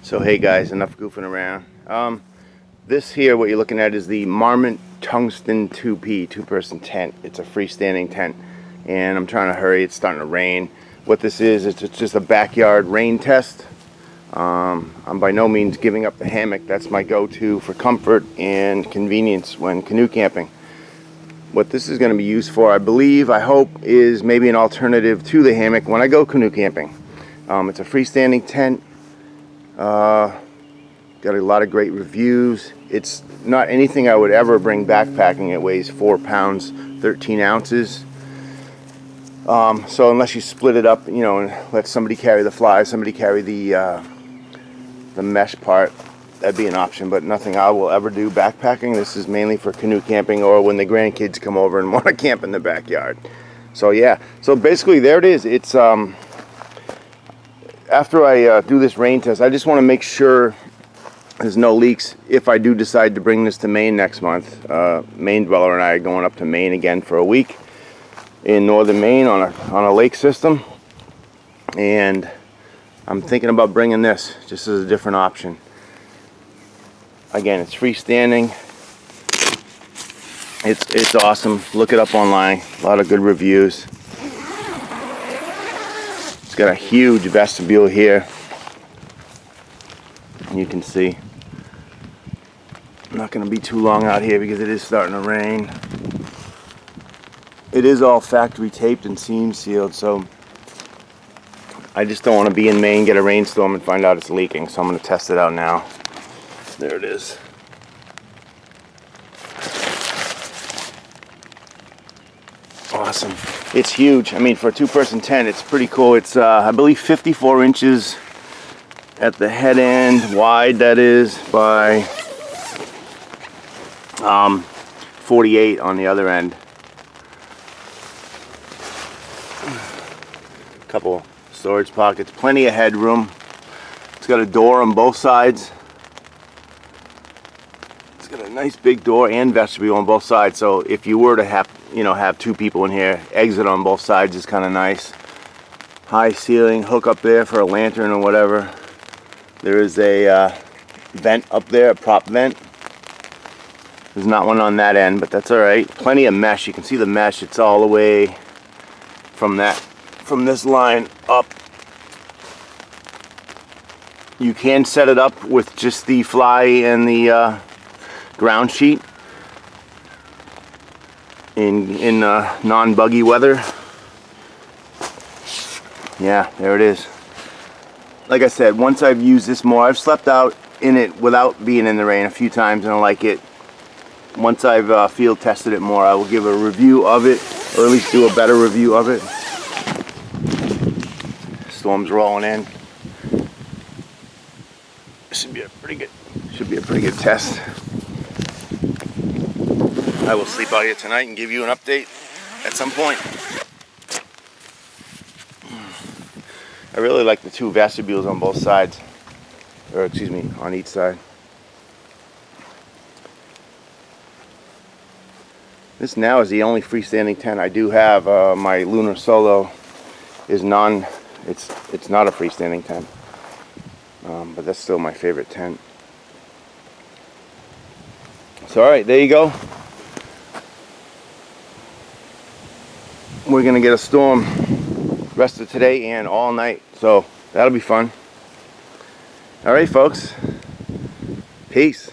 So hey guys, enough goofing around. This here, what you're looking at, is the Marmot Tungsten 2P, two-person tent. It's a freestanding tent, and I'm trying to hurry. It's starting to rain. What this is, it's just a backyard rain test. I'm by no means giving up the hammock. That's my go-to for comfort and convenience when canoe camping. What this is going to be used for, I believe, I hope, is maybe an alternative to the hammock when I go canoe camping. It's a freestanding tent. Got a lot of great reviews. It's not anything I would ever bring backpacking. It weighs 4 pounds, 13 ounces. So unless you split it up, and let somebody carry the fly, somebody carry the mesh part, that'd be an option, but nothing I will ever do backpacking. This is mainly for canoe camping or when the grandkids come over and want to camp in the backyard. So yeah, so basically there it is. It's after I do this rain test, I just want to make sure there's no leaks if I do decide to bring this to Maine next month. Maine dweller and I are going up to Maine again for a week in northern Maine on a lake system, and I'm thinking about bringing this just as a different option. Again, it's freestanding. It's awesome. Look it up online. A lot of good reviews. It's got a huge vestibule here. You can see. I'm not going to be too long out here because it is starting to rain. It is all factory taped and seam sealed, so I just don't want to be in Maine, get a rainstorm, and find out it's leaking. So I'm going to test it out now. There it is. Awesome. It's huge. I mean, for a two-person tent, it's pretty cool. It's, I believe, 54 inches at the head end, wide that is, by 48 on the other end. Couple storage pockets, plenty of headroom. It's got a door on both sides. It's got a nice big door and vestibule on both sides, so if you were to have two people in here, exit on both sides is kind of nice. High ceiling, hook up there for a lantern or whatever. There is a vent up there, a prop vent. There's not one on that end, but that's all right. Plenty of mesh. You can see the mesh. It's all the way from this line up. You can set it up with just the fly and the ground sheet in non-buggy weather. Yeah, there it is. Like I said, once I've used this more, I've slept out in it without being in the rain a few times, and I like it. Once I've field tested it more, I will give a review of it, or at least do a better review of it. Storm's rolling in. Should be a pretty good test. I will sleep out here tonight and give you an update at some point. I really like the two vestibules on both sides, or excuse me, on each side. This now is the only freestanding tent I do have. My Lunar Solo is it's not a freestanding tent, but that's still my favorite tent. So alright, there you go. We're gonna get a storm rest of today and all night, so that'll be fun. Alright folks, peace.